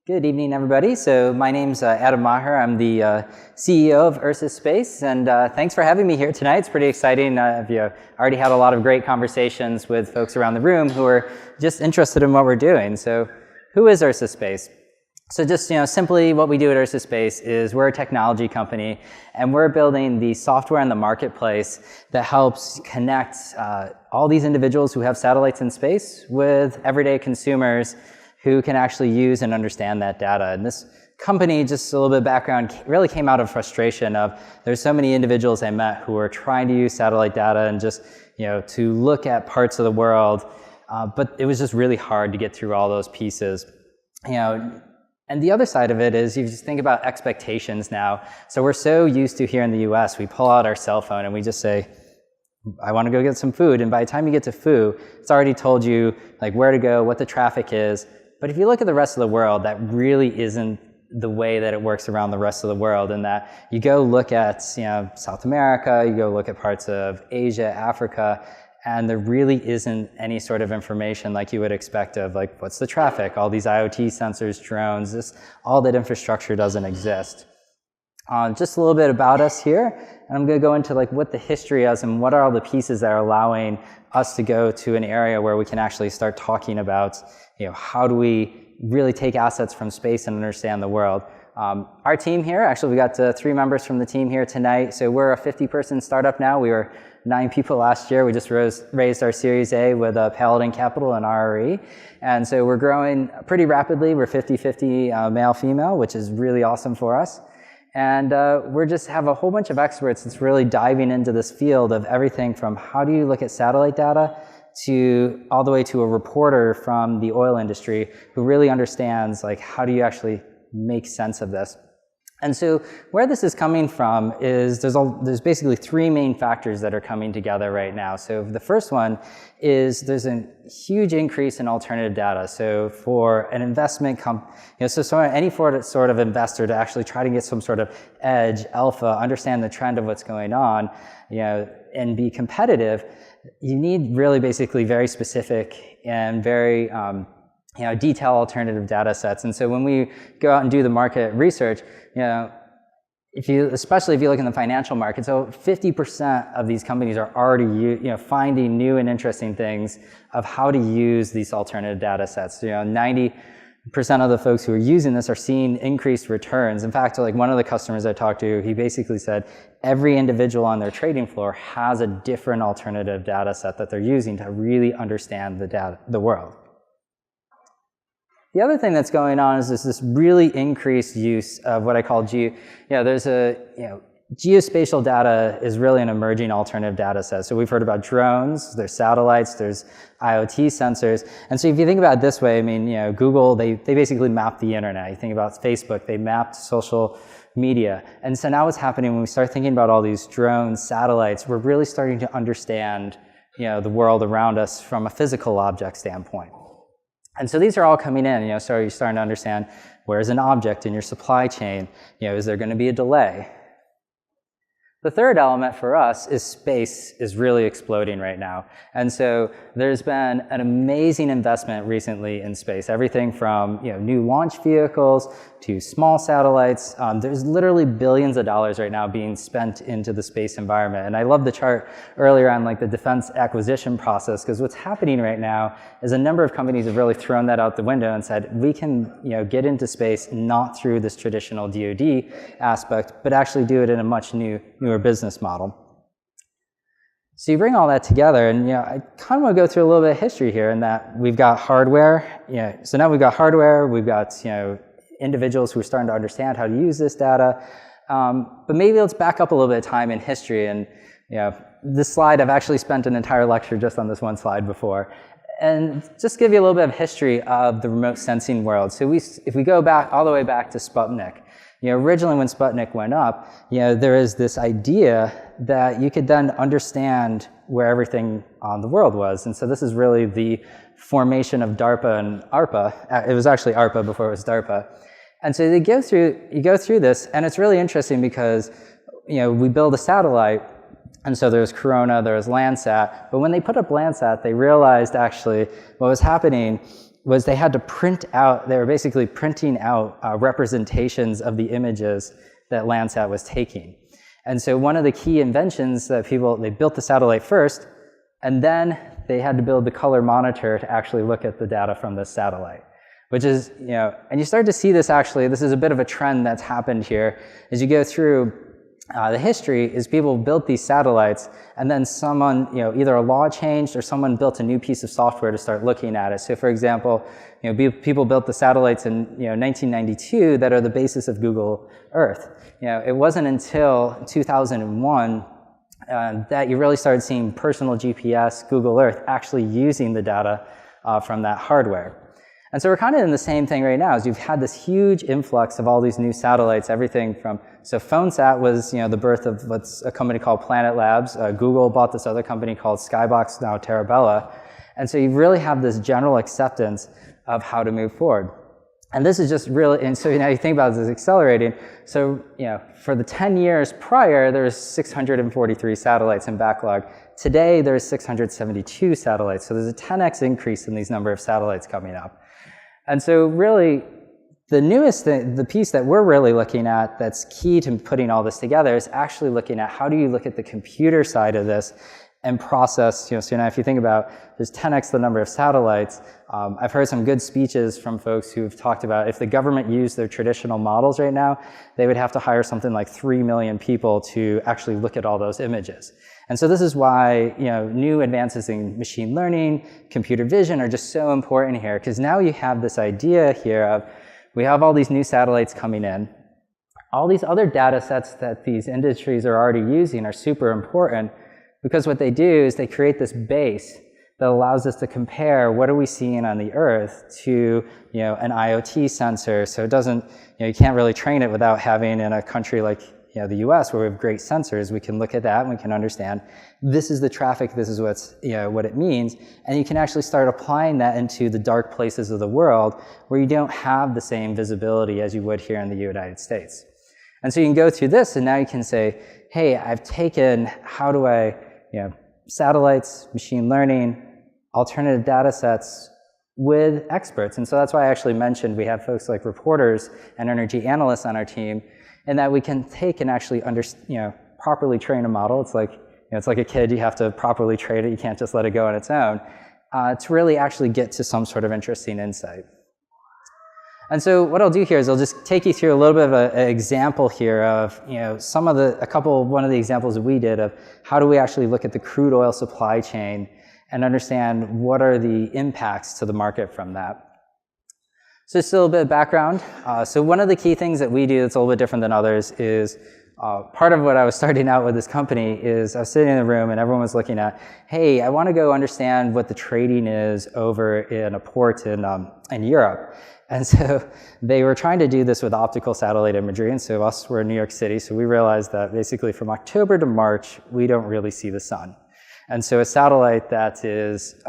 Good evening, everybody. So my name's Adam Maher. I'm the CEO of Ursa Space, and thanks for having me here tonight. It's pretty exciting. I've already had a lot of great conversations with folks around the room who are just interested in what we're doing. So who is Ursa Space? So just simply what we do at Ursa Space is we're a technology company, and we're building the software in the marketplace that helps connect all these individuals who have satellites in space with everyday consumers who can actually use and understand that data. And this company, just a little bit of background, really came out of frustration of there's so many individuals I met who are trying to use satellite data and just to look at parts of the world, but it was just really hard to get through all those pieces. And the other side of it is you just think about expectations now. So we're so used to here in the US, we pull out our cell phone and we just say, I want to go get some food. And by the time you get to foo, it's already told you like where to go, what the traffic is. But if you look at the rest of the world, that really isn't the way that it works around the rest of the world, in that you go look at South America, you go look at parts of Asia, Africa, and there really isn't any sort of information like you would expect of like what's the traffic, all these IoT sensors, drones, all that infrastructure doesn't exist. Just a little bit about us here, and I'm going to go into like what the history is and what are all the pieces that are allowing us to go to an area where we can actually start talking about how do we really take assets from space and understand the world. Our team here, actually we got 3 members from the team here tonight, so we're a 50-person startup now. We were 9 people last year. We just raised our Series A with Paladin Capital and RRE, and so we're growing pretty rapidly. We're 50-50 male-female, which is really awesome for us. And we just have a whole bunch of experts that's really diving into this field of everything from how do you look at satellite data to all the way to a reporter from the oil industry who really understands like how do you actually make sense of this. And so where this is coming from is there's basically 3 main factors that are coming together right now. So the first one is there's a huge increase in alternative data. So for an investment so any sort of investor to actually try to get some sort of edge, alpha, understand the trend of what's going on, and be competitive, you need really basically very specific and very detailed alternative data sets. And so when we go out and do the market research, especially if you look in the financial market, so 50% of these companies are already finding new and interesting things of how to use these alternative data sets. 90% of the folks who are using this are seeing increased returns. In fact, like one of the customers I talked to, he basically said every individual on their trading floor has a different alternative data set that they're using to really understand the world. The other thing that's going on is this really increased use of what I call geospatial data is really an emerging alternative data set. So we've heard about drones, there's satellites, there's IoT sensors. And so if you think about it this way, Google, they basically mapped the internet. You think about Facebook, they mapped social media. And so now what's happening when we start thinking about all these drones, satellites, we're really starting to understand the world around us from a physical object standpoint. And so these are all coming in, so you're starting to understand where's an object in your supply chain, is there going to be a delay? The third element for us is space is really exploding right now. And so there's been an amazing investment recently in space, everything from new launch vehicles to small satellites. There's literally billions of dollars right now being spent into the space environment. And I love the chart earlier on like the defense acquisition process, because what's happening right now is a number of companies have really thrown that out the window and said, we can get into space not through this traditional DoD aspect, but actually do it in a much newer business model. So you bring all that together, and I kind of want to go through a little bit of history here in that we've got hardware. So now we've got hardware, we've got individuals who are starting to understand how to use this data. But maybe let's back up a little bit of time in history. And this slide, I've actually spent an entire lecture just on this one slide before. And just give you a little bit of history of the remote sensing world. So if we go back all the way back to Sputnik, originally when Sputnik went up, there is this idea that you could then understand where everything on the world was. And so this is really the formation of DARPA and ARPA. It was actually ARPA before it was DARPA. And so you go through this, and it's really interesting because we build a satellite, and so there's Corona, there's Landsat, but when they put up Landsat, they realized actually what was happening was they had to print out, they were basically printing out representations of the images that Landsat was taking. And so one of the key inventions that they built the satellite first, and then they had to build the color monitor to actually look at the data from this satellite, which is, and you start to see this actually, this is a bit of a trend that's happened here. As you go through the history, is people built these satellites, and then someone, either a law changed or someone built a new piece of software to start looking at it. So for example, people built the satellites in 1992 that are the basis of Google Earth. It wasn't until 2001 that you really started seeing personal GPS, Google Earth, actually using the data from that hardware. And so we're kind of in the same thing right now, is you've had this huge influx of all these new satellites, everything from, so PhoneSat was, the birth of what's a company called Planet Labs. Google bought this other company called Skybox, now Terabella. And so you really have this general acceptance of how to move forward. And this is just really, and so now you think about this accelerating. So, for the 10 years prior, there was 643 satellites in backlog. Today, there's 672 satellites. So there's a 10x increase in these number of satellites coming up. And so really, the newest thing, the piece that we're really looking at that's key to putting all this together is actually looking at how do you look at the computer side of this and process, so now if you think about, there's 10x the number of satellites. I've heard some good speeches from folks who've talked about if the government used their traditional models right now, they would have to hire something like 3 million people to actually look at all those images. And so this is why, new advances in machine learning, computer vision are just so important here, because now you have this idea here of, we have all these new satellites coming in. All these other data sets that these industries are already using are super important, because what they do is they create this base that allows us to compare what are we seeing on the Earth to, an IoT sensor. So it doesn't, you can't really train it without having, in a country like the US, where we have great sensors, we can look at that and we can understand this is the traffic, this is what's, what it means. And you can actually start applying that into the dark places of the world where you don't have the same visibility as you would here in the United States. And so you can go through this and now you can say, hey, I've taken, how do I, satellites, machine learning, alternative data sets with experts. And so that's why I actually mentioned we have folks like reporters and energy analysts on our team, and that we can take and actually properly train a model. It's like, it's like a kid, you have to properly train it, you can't just let it go on its own, to really actually get to some sort of interesting insight. And so what I'll do here is I'll just take you through a little bit of an example here of, one of the examples that we did of how do we actually look at the crude oil supply chain and understand what are the impacts to the market from that. So just a little bit of background. So one of the key things that we do that's a little bit different than others is part of what I was starting out with this company is I was sitting in the room and everyone was looking at, hey, I want to go understand what the trading is over in a port in Europe. And so they were trying to do this with optical satellite imagery, and so us, we're in New York City, so we realized that basically from October to March, we don't really see the sun. And so a satellite that is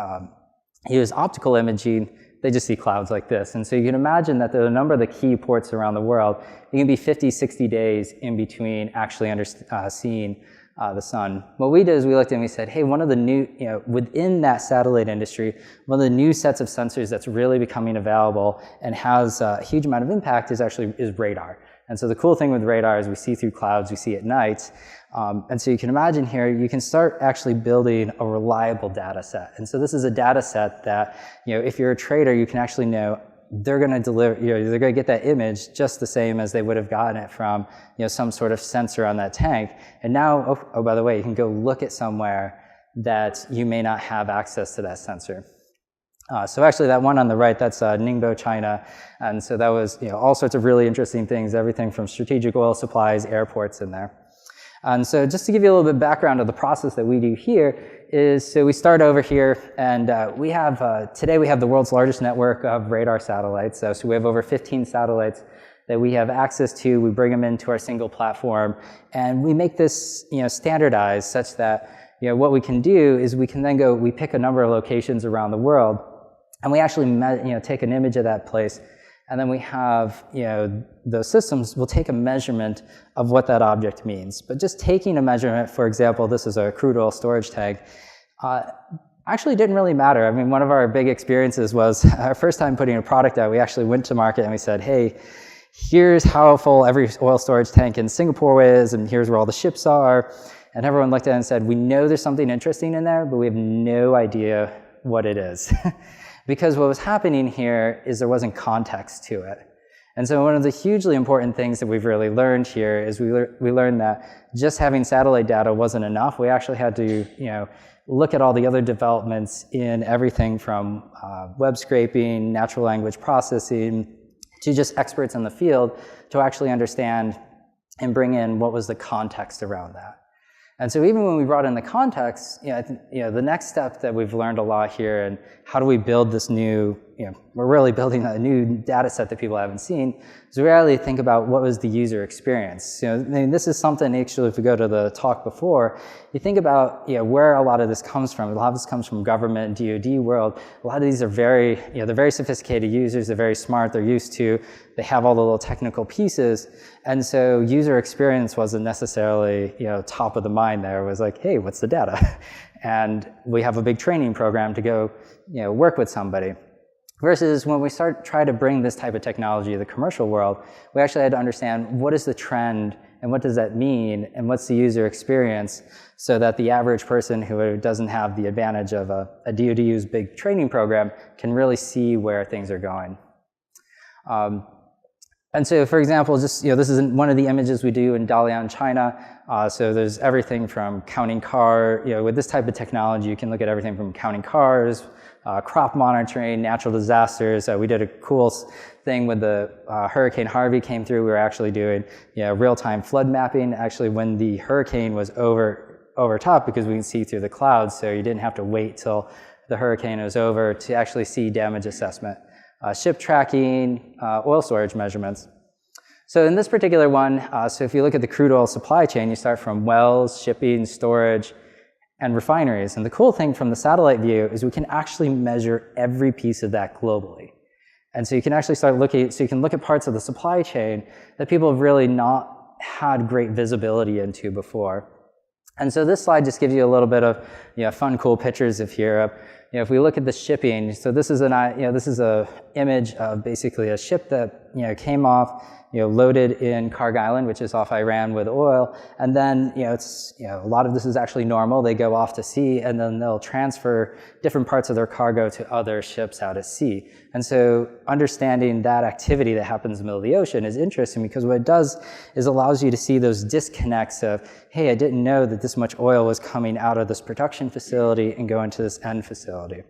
use optical imaging, they just see clouds like this. And so you can imagine that there are a number of the key ports around the world. It can be 50, 60 days in between actually seeing the sun. What we did is we looked and we said, hey, one of the new, within that satellite industry, one of the new sets of sensors that's really becoming available and has a huge amount of impact is radar. And so the cool thing with radar is we see through clouds, we see at night. And so you can imagine here, you can start actually building a reliable data set. And so this is a data set that, if you're a trader, you can actually know they're going to deliver, they're going to get that image just the same as they would have gotten it from, some sort of sensor on that tank. And now, oh, by the way, you can go look at somewhere that you may not have access to that sensor. So actually that one on the right, that's Ningbo, China. And so that was, all sorts of really interesting things, everything from strategic oil supplies, airports in there. And so just to give you a little bit of background of the process that we do here is, so we start over here and we have, today we have the world's largest network of radar satellites. So we have over 15 satellites that we have access to. We bring them into our single platform and we make this, standardized such that, what we can do is we can then go, we pick a number of locations around the world and we actually, take an image of that place. And then we have, those systems will take a measurement of what that object means. But just taking a measurement, for example, this is a crude oil storage tank, actually didn't really matter. I mean, one of our big experiences was our first time putting a product out, we actually went to market and we said, hey, here's how full every oil storage tank in Singapore is, and here's where all the ships are. And everyone looked at it and said, we know there's something interesting in there, but we have no idea what it is. Because what was happening here is there wasn't context to it. And so one of the hugely important things that we've really learned here is we learned that just having satellite data wasn't enough. We actually had to, look at all the other developments in everything from web scraping, natural language processing, to just experts in the field to actually understand and bring in what was the context around that. And so even when we brought in the context, the next step that we've learned a lot here, and how do we build this new, we're really building a new data set that people haven't seen, is we really think about what was the user experience. I mean, this is something, actually, if we go to the talk before, you think about where a lot of this comes from. A lot of this comes from government, DoD world. A lot of these are very, they're very sophisticated users, they're very smart, they're used to, they have all the little technical pieces, and so user experience wasn't necessarily, top of the mind there. It was like, hey, what's the data? And we have a big training program to go, work with somebody. Versus when we try to bring this type of technology to the commercial world, we actually had to understand what is the trend and what does that mean and what's the user experience, so that the average person who doesn't have the advantage of a DoD's big training program can really see where things are going. And so, for example, just this is one of the images we do in Dalian, China. So there's everything from counting with this type of technology, you can look at everything from counting cars, crop monitoring, natural disasters. We did a cool thing with the Hurricane Harvey came through. We were actually doing real-time flood mapping. Actually, when the hurricane was over top, because we can see through the clouds, so you didn't have to wait till the hurricane was over to actually see damage assessment. Ship tracking, oil storage measurements. So in this particular one, so if you look at the crude oil supply chain, you start from wells, shipping, storage, and refineries. And the cool thing from the satellite view is we can actually measure every piece of that globally. And so you can actually start looking, so you can look at parts of the supply chain that people have really not had great visibility into before. And so this slide just gives you a little bit of fun, cool pictures of Europe. If we look at the shipping, so this is this is a image of basically a ship that came off, loaded in Kharg Island, which is off Iran, with oil, and then it's a lot of this is actually normal. They go off to sea, and then they'll transfer different parts of their cargo to other ships out at sea. And so understanding that activity that happens in the middle of the ocean is interesting, because what it does is allows you to see those disconnects of, hey, I didn't know that this much oil was coming out of this production facility and going to this end facility.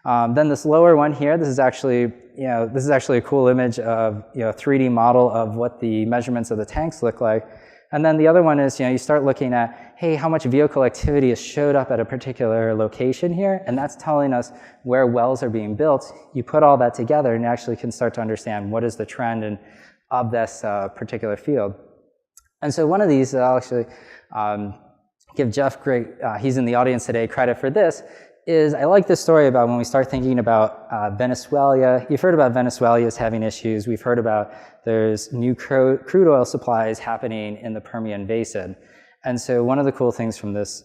Then this lower one here, this is actually a cool image of a 3D model of what the measurements of the tanks look like. And then the other one is, you start looking at, hey, how much vehicle activity has showed up at a particular location here, and that's telling us where wells are being built. You put all that together and actually can start to understand what is the trend of this particular field. And so one of these, I'll actually give Jeff he's in the audience today, credit for this, is I like this story about when we start thinking about Venezuela. You've heard about Venezuela as having issues. We've heard about there's new crude oil supplies happening in the Permian Basin. And so one of the cool things from this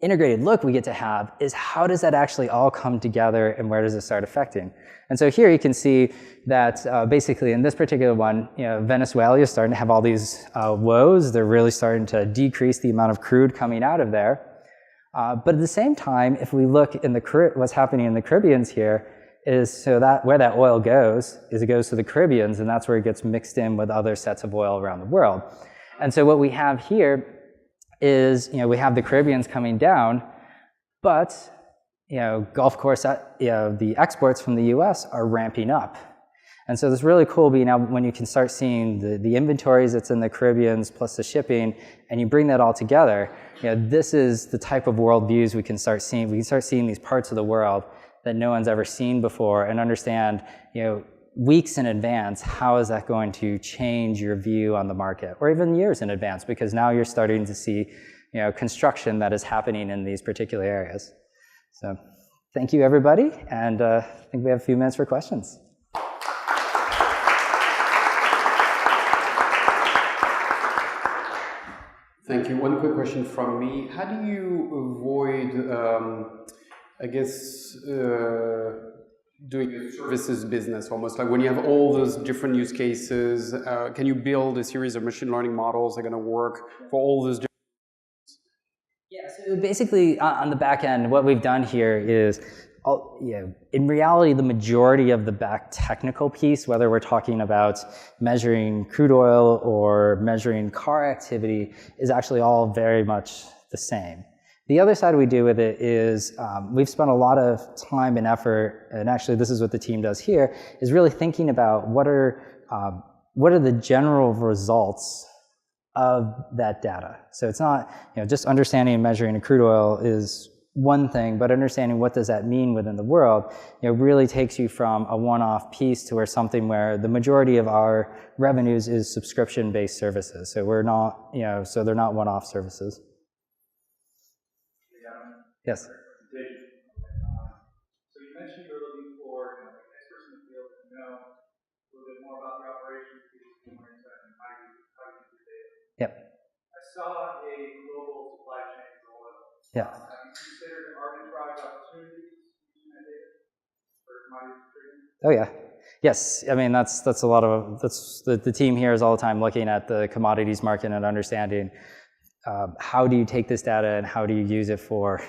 integrated look we get to have is how does that actually all come together, and where does it start affecting? And so here you can see that basically in this particular one, Venezuela is starting to have all these woes. They're really starting to decrease the amount of crude coming out of there. But at the same time, if we look in what's happening in the Caribbeans here, is so that where that oil goes is it goes to the Caribbeans, and that's where it gets mixed in with other sets of oil around the world. And so what we have here is, we have the Caribbeans coming down, but Gulf Coast, the exports from the U.S. are ramping up. And so it's really cool being able, when you can start seeing the inventories that's in the Caribbeans plus the shipping, and you bring that all together, this is the type of worldviews we can start seeing. We can start seeing these parts of the world that no one's ever seen before, and understand, weeks in advance, how is that going to change your view on the market, or even years in advance, because now you're starting to see, construction that is happening in these particular areas. So thank you, everybody, and I think we have a few minutes for questions. Thank you. One quick question from me. How do you avoid I guess, doing a services business almost, like when you have all those different use cases, can you build a series of machine learning models that are going to work for all those different? Yeah, so basically on the back end, what we've done here is, in reality, the majority of the back technical piece, whether we're talking about measuring crude oil or measuring car activity, is actually all very much the same. The other side we do with it is we've spent a lot of time and effort, and actually this is what the team does here, is really thinking about what are the general results of that data. So it's not, just understanding and measuring crude oil is one thing, but understanding what does that mean within the world, really takes you from a one-off piece to where something where the majority of our revenues is subscription-based services. So we're not, so they're not one-off services. Yes. So you mentioned you're looking for experts in the field to know a little bit more about the operations, more insight, and how you use your data. Yep. I saw a global supply chain for oil. Yeah. Have you considered arbitrage opportunities using that data for commodity trading? Oh yeah. Yes, I mean that's a lot of the team here is all the time looking at the commodities market and understanding how do you take this data and how do you use it for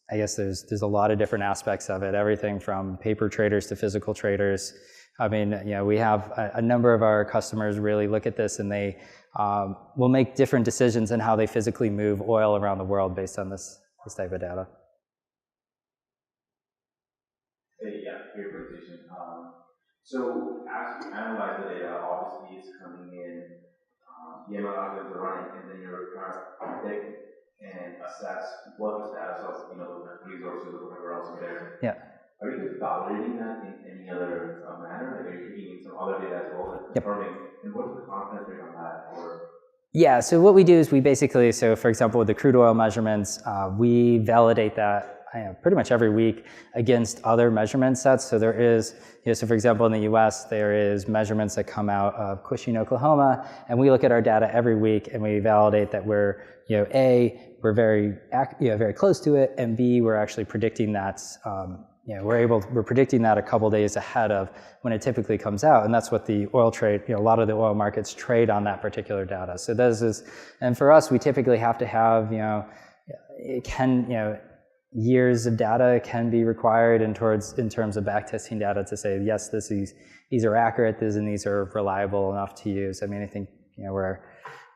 I guess there's a lot of different aspects of it, everything from paper traders to physical traders. I mean, we have a number of our customers really look at this and they will make different decisions in how they physically move oil around the world based on this type of data. Hey, yeah, great presentation. So as you analyze the data, obviously it's coming in, the ML algorithms are running, and then you're trying to predict and assess what the status of the resources or whatever else is there. Yeah. Are you just validating that in any other manner? Like, are you taking in some other data as well and confirming? And what's the confidence rate on that? Or yeah, so what we do is we basically, so for example, with the crude oil measurements, we validate that pretty much every week against other measurement sets. So there is, so for example, in the US, there is measurements that come out of Cushing, Oklahoma, and we look at our data every week and we validate that we're, A, we're very close to it, and B, we're actually predicting that, we're predicting that a couple days ahead of when it typically comes out, and that's what the oil trade, a lot of the oil markets trade on that particular data. So this is, and for us, we typically have to have, years of data can be required in terms of backtesting data to say, yes, these are accurate, these are reliable enough to use. I mean, I think, we're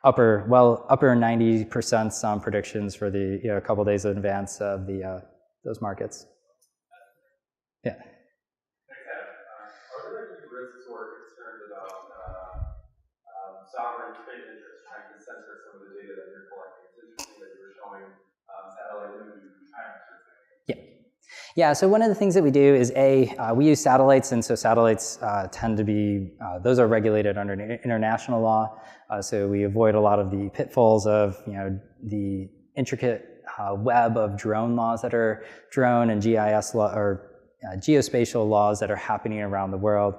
upper 90% on predictions for the, a couple days in advance of those markets. Yeah. Thanks, Adam. Are there any risks or concerns about sovereign state interests trying to censor some of the data that you're collecting? It's interesting that you were showing satellite images from China. Yeah, so one of the things that we do is we use satellites, and so satellites tend to be, those are regulated under international law, so we avoid a lot of the pitfalls of, the intricate web of drone laws that are drone and GIS law, or geospatial laws that are happening around the world.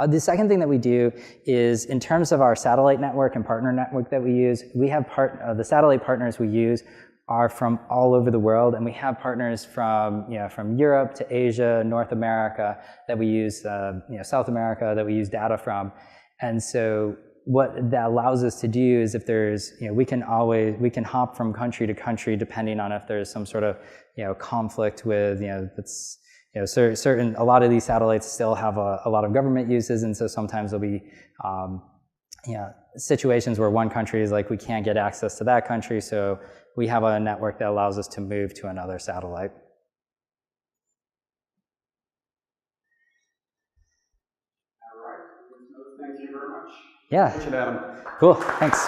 The second thing that we do is, in terms of our satellite network and partner network that we use, we have the satellite partners we use are from all over the world, and we have partners from Europe to Asia, North America that we use, South America that we use data from, and so what that allows us to do is if there's, we can hop from country to country depending on if there's some sort of, conflict with, that's, certain, a lot of these satellites still have a lot of government uses, and so sometimes there'll be, situations where one country is like, we can't get access to that country, so we have a network that allows us to move to another satellite. All right. Thank you very much. Yeah. Thank you, Adam. Cool. Thanks.